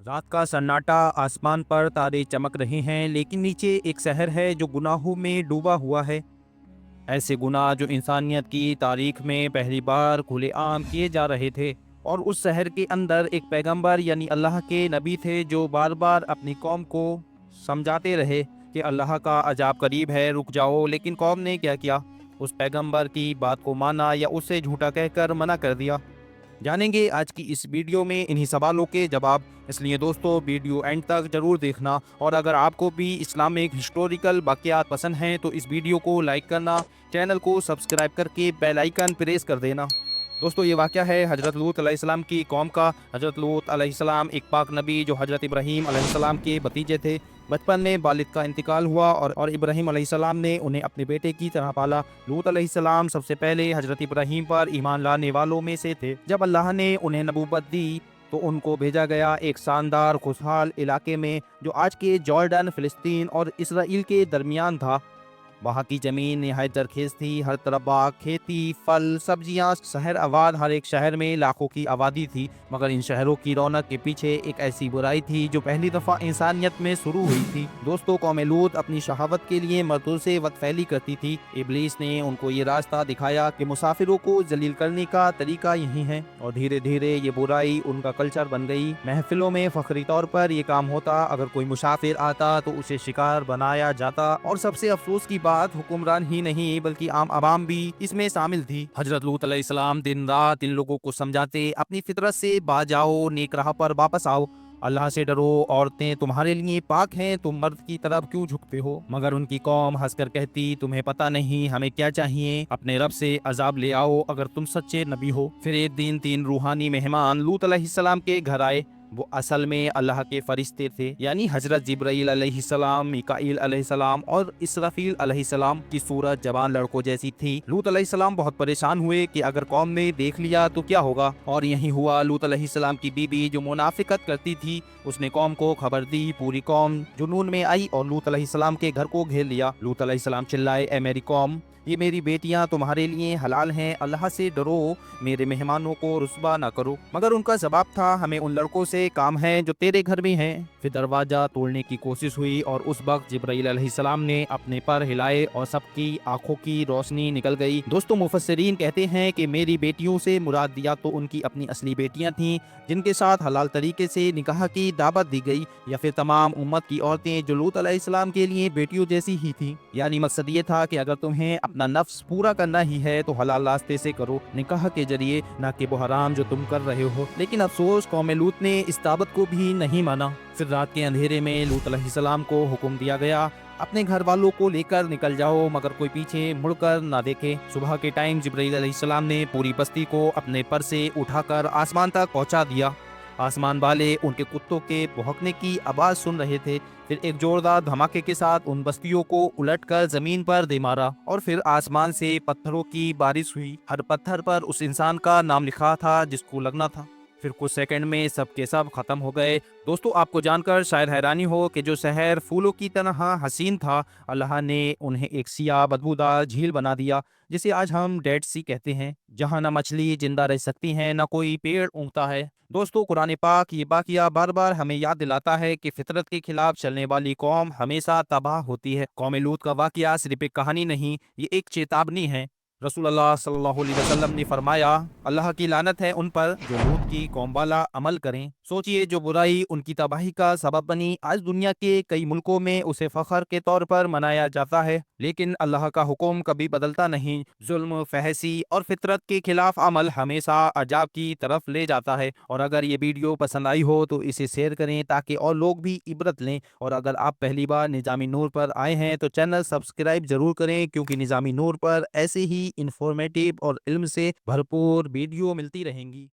रात का सन्नाटा, आसमान पर तारे चमक रहे हैं, लेकिन नीचे एक शहर है जो गुनाहों में डूबा हुआ है। ऐसे गुनाह जो इंसानियत की तारीख में पहली बार खुलेआम किए जा रहे थे। और उस शहर के अंदर एक पैगंबर यानी अल्लाह के नबी थे जो बार बार अपनी कौम को समझाते रहे कि अल्लाह का अजाब करीब है, रुक जाओ। लेकिन कौम ने क्या किया? उस पैगंबर की बात को माना या उसे झूठा कहकर मना कर दिया। जानेंगे आज की इस वीडियो में इन्हीं सवालों के जवाब। इसलिए दोस्तों वीडियो एंड तक जरूर देखना। और अगर आपको भी इस्लामिक हिस्टोरिकल वाक़यात पसंद हैं तो इस वीडियो को लाइक करना, चैनल को सब्सक्राइब करके बेल आइकन प्रेस कर देना। दोस्तों ये वाक़या है हज़रत लूत अलैहिस्सलाम की कौम का। हज़रत लूत अलैहिस्सलाम एक पाक नबी जो हज़रत इब्राहीम अलैहिस्सलाम के भतीजे थे। बचपन में वालिद का इंतकाल हुआ और इब्राहीम अलैहिस्सलाम ने उन्हें अपने बेटे की तरह पाला। लूत अलैहिस्सलाम सबसे पहले हज़रत इब्राहीम पर ईमान लाने वालों में से थे। जब अल्लाह ने उन्हें नबूवत दी तो उनको भेजा गया एक शानदार खुशहाल इलाके में जो आज के जॉर्डन, फ़िलिस्तीन और इसराइल के दरमियान था। वहाँ की ज़मीन नहायत जरखेज़ थी, हर तरफ बाग, खेती, फल, सब्जियाँ, शहर आबाद। हर एक शहर में लाखों की आबादी थी। मगर इन शहरों की रौनक के पीछे एक ऐसी बुराई थी जो पहली दफ़ा इंसानियत में शुरू हुई थी। दोस्तों कौम लूत अपनी शहावत के लिए मर्दों से वतफैली करती थी। इब्लीस ने उनको ये रास्ता दिखाया कि मुसाफिरों को जलील करने का तरीका यही है, और धीरे धीरे ये बुराई उनका कल्चर बन गई। महफिलों में फखरी तौर पर ये काम होता, अगर कोई मुसाफिर आता तो उसे शिकार बनाया जाता। और सबसे अफसोस की बात, हुक्मरान ही नहीं बल्कि आम आवाम भी इसमें शामिल थी। हजरत लूत अलैहिस्सलाम दिन रात इन लोगों को समझाते, अपनी फितरत से बाज आओ, नेक राह पर वापस आओ, अल्लाह से डरो, औरतें तुम्हारे लिए पाक हैं, तुम मर्द की तरफ क्यों झुकते हो? मगर उनकी कौम हंसकर कहती, तुम्हें पता नहीं हमें क्या चाहिए, अपने रब से अजाब ले आओ अगर तुम सच्चे नबी हो। फिर एक दिन 3 रूहानी मेहमान लूत अलैहिस्सलाम के घर आए। वो असल में अल्लाह के फरिश्ते थे, यानी हजरत जिब्राईल अलैहिस्सलाम, मिकाईल अलैहिस्सलाम और इसराफील अलैहिस्सलाम की सूरत जवान लड़कों जैसी थी। लूत अलैहिस्सलाम बहुत परेशान हुए कि अगर कौम ने देख लिया तो क्या होगा। और यही हुआ। लूत अलैहिस्सलाम की बीबी जो मुनाफिकत करती थी उसने कौम को खबर दी। पूरी कौम जुनून में आई और लूत अलैहिस्सलाम के घर को घेर लिया। लूत अलैहिस्सलाम चिल्लाए, ए मेरी कौम, ये मेरी बेटियां तुम्हारे लिए हलाल हैं, अल्लाह से डरो, मेरे मेहमानों को रुस्वा ना करो। मगर उनका जवाब था, हमें उन लड़कों से काम है जो तेरे घर में हैं। फिर दरवाजा तोड़ने की कोशिश हुई और उस वक्त जिब्राईल अलैहिस्सलाम ने अपने पर हिलाए और सबकी आंखों की रोशनी निकल गई। दोस्तों मुफस्सिरीन कहते हैं कि मेरी बेटियों से मुराद दिया तो उनकी अपनी असली बेटियां थीं जिनके साथ हलाल तरीके से निकाह की दावत दी गई, या फिर तमाम उम्मत की औरतें जो लूत अलैहिस्सलाम के लिए बेटियों जैसी ही थीं। यानी मकसद ये था कि अगर तुम्हें अपना नफ्स पूरा करना ही है तो हलाल रास्ते से करो, निकाह के जरिए, ना कि वो हराम जो तुम कर रहे हो। लेकिन अफसोस कौम लूत ने इस दावत को भी नहीं माना। फिर रात के अंधेरे में लूत अलैहिस्सलाम को हुक्म दिया गया, अपने घर वालों को लेकर निकल जाओ मगर कोई पीछे मुड़कर ना देखे। सुबह के टाइम जिब्राईल अलैहिस्सलाम ने पूरी बस्ती को अपने पर से उठाकर आसमान तक पहुंचा दिया। आसमान वाले उनके कुत्तों के भौंकने की आवाज सुन रहे थे। फिर एक जोरदार धमाके के साथ उन बस्तियों को उलटकर जमीन पर दे मारा और फिर आसमान से पत्थरों की बारिश हुई। हर पत्थर पर उस इंसान का नाम लिखा था जिसको लगना था। फिर कुछ सेकंड में सब के सब खत्म हो गए। दोस्तों आपको जानकर शायद हैरानी हो कि जो शहर फूलों की तरह हसीन था, अल्लाह ने उन्हें एक सियाह बदबूदार झील बना दिया जिसे आज हम डेड सी कहते हैं, जहाँ ना मछली जिंदा रह सकती है, ना कोई पेड़ उगता है। दोस्तों कुरान पाक ये वाक़या बार बार हमें याद दिलाता है कि फितरत के खिलाफ चलने वाली कौम हमेशा तबाह होती है। कौम लूत का वाक़या सिर्फ एक कहानी नहीं, ये एक चेतावनी है। रसूलुल्लाह सल्लल्लाहु अलैहि वसल्लम ने फरमाया, अल्लाह की लानत है उन पर जो लूत की कौम वाला अमल करें। सोचिए, जो बुराई उनकी तबाही का सबब बनी, आज दुनिया के कई मुल्कों में उसे फखर के तौर पर मनाया जाता है। लेकिन अल्लाह का हुक्म कभी बदलता नहीं। जुल्म, फहसी और फितरत के खिलाफ अमल हमेशा अजाब की तरफ ले जाता है। और अगर ये वीडियो पसंद आई हो तो इसे शेयर करें ताकि और लोग भी इबरत लें। और अगर आप पहली बार निज़ामी नूर पर आए हैं तो चैनल सब्सक्राइब जरूर करें, क्योंकि निज़ामी नूर पर ऐसे ही इंफॉर्मेटिव और इल्म से भरपूर वीडियो मिलती रहेंगी।